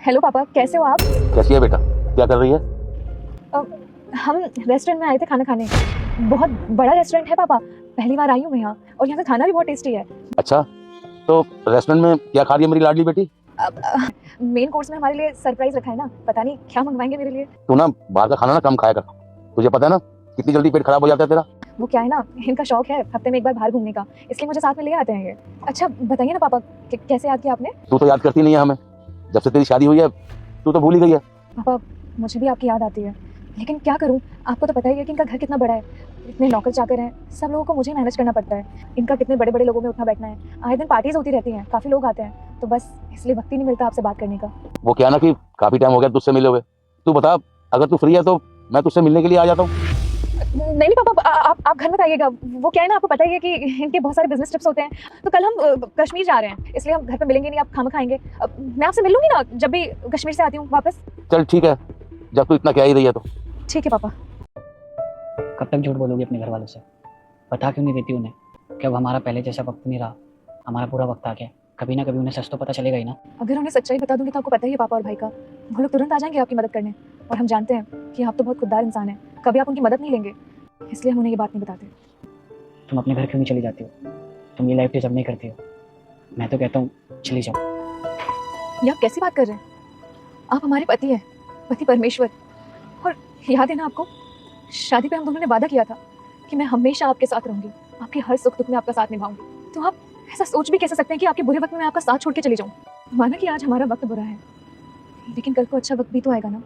Hello पापा, कैसे हो आप? कैसी है बेटा? क्या कर रही है? हम रेस्टोरेंट में आए थे खाना खाने। बहुत बड़ा रेस्टोरेंट है पापा, पहली बार आई हूँ मैं यहाँ, और यहाँ का खाना भी बहुत टेस्टी है। अच्छा, तो रेस्टोरेंट में क्या खा रही है मेरी लाडली बेटी? मेन कोर्स में हमारे लिए सरप्राइज रखा है ना, पता नहीं क्या मंगवाएंगे मेरे लिए। तू ना बाहर का खाना ना कम खाया कर। तुझे पता है ना कितनी जल्दी पेट खराब हो जाता है तेरा। वो क्या है ना, इनका शौक है हफ्ते में एक बार बाहर घूमने का, इसलिए मुझे साथ में ले आते हैं ये। अच्छा बताइए ना पापा, कैसे याद किया आपने? तू तो याद करती नहीं है हमें, जब से तेरी शादी हुई है तू तो भूल ही गई है। पापा मुझे भी आपकी याद आती है, लेकिन क्या करूं, आपको तो पता ही है कि इनका घर कितना बड़ा है, इतने नौकर चाकर हैं, सब लोगों को मुझे मैनेज करना पड़ता है। इनका कितने बड़े बड़े लोगों में उठना बैठना है, आए दिन पार्टीज होती रहती हैं, काफ़ी लोग आते हैं, तो बस इसलिए वक्त ही नहीं मिलता आपसे बात करने का। वो क्या ना कि काफी टाइम हो गया तुझसे मिले हुए। तू बता, अगर तू फ्री है तो मैं तुझसे मिलने के लिए आ जाता हूँ। नहीं पापा, आप घर मत आइएगा। वो क्या है ना, आपको पता ही है कि इनके बहुत सारे बिजनेस ट्रिप्स होते हैं, तो कल हम कश्मीर जा रहे हैं, इसलिए हम घर पे मिलेंगे नहीं, आप खाना खाएंगे। मैं आपसे मिल लूंगी ना जब भी कश्मीर से आती हूँ वापस। चल ठीक है, जब तू इतना कह ही रही है तो। ठीक है पापा। कब तक झूठ बोलोगी अपने घर वालों से? बता क्यों नहीं देती उन्हें कि अब हमारा पहले जैसा वक्त नहीं रहा, हमारा पूरा वक्त आ गया। कभी ना कभी उन्हें सच तो पता चलेगा ही ना। अगर उन्हें सच्चाई बता दूंगी तो आपको पता ही है पापा और भाई का, वो लोग तुरंत आ जाएंगे आपकी मदद करने, और हम जानते हैं कि आप तो बहुत खुददार इंसान हैं, कभी आप उनकी मदद नहीं लेंगे, इसलिए हम उन्हें ये बात नहीं बताते। तुम अपने घर क्यों नहीं चली जाती हो? तुम ये लाइफ डिजर्व नहीं करती हो। मैं तो कहता हूँ चली जाओ। ये आप कैसी बात कर रहे हैं? आप हमारे पति हैं, पति परमेश्वर, और याद है ना आपको, शादी पे हम दोनों ने वादा किया था कि मैं हमेशा आपके साथ रहूंगी, आपके हर सुख दुख में आपका साथ निभाऊंगी। तो आप ऐसा सोच भी कैसे सकते हैं कि आपके बुरे वक्त में मैं आपका साथ छोड़ के चली जाऊं? माना कि आज हमारा वक्त बुरा है, लेकिन कल को अच्छा वक्त भी तो आएगा ना,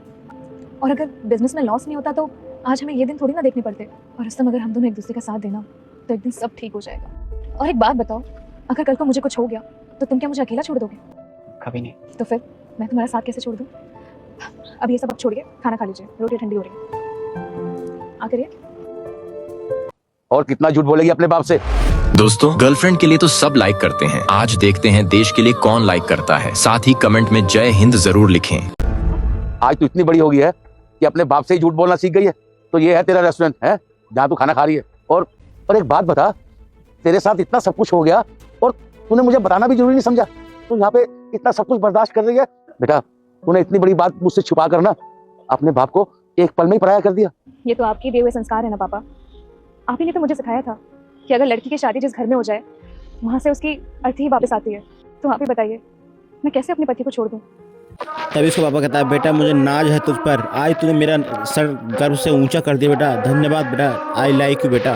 और अगर बिजनेस में लॉस नहीं होता तो आज हमें ये दिन थोड़ी ना देखने पड़ते, और उस समय अगर हम दोनों एक दूसरे का साथ देना तो एक दिन सब ठीक हो जाएगा। और एक बात बताओ, अगर कल को मुझे कुछ हो गया तो तुम क्या मुझे अकेला छोड़ दोगे? कभी नहीं। तो फिर मैं तुम्हारा साथ कैसे छोड़ दूं? अब ये सब अब छोड़िए, खाना खा लीजिए, रोटी ठंडी हो रही है, आ करिए। और कितना झूठ बोलेगी अपने बाप से? दोस्तों, गर्लफ्रेंड के लिए तो सब लाइक करते हैं। आज देखते हैं देश के लिए कौन लाइक करता है। साथ ही कमेंट में जय हिंद जरूर लिखें। आज तू इतनी बड़ी हो गई है कि अपने बाप से ही झूठ बोलना सीख गई है। तो ये है तेरा रेस्टोरेंट है जहाँ तू खाना खा रही है। और एक बात बता, तेरे साथ इतना सब कुछ हो गया और तूने मुझे बताना भी जरूरी नहीं समझा। तू यहाँ पे इतना सब कुछ बर्दाश्त कर रही है। बेटा, तूने इतनी बड़ी बात मुझसे छुपा कर ना अपने बाप को एक पल में ही पराया कर दिया। ये तो आपके दिए हुए संस्कार है ना पापा, आप ही ने तो मुझे सिखाया था कि अगर लड़की की शादी जिस घर में हो जाए वहाँ से उसकी अर्थी ही वापस आती है। तो आप ही बताइए, मैं कैसे अपने पति को छोड़ दूँ? तभी उसका पापा कहता है, बेटा मुझे नाज है तुझ पर, आज तूने मेरा सर गर्व से ऊंचा कर दिया बेटा, धन्यवाद बेटा, आई लाइक यू बेटा।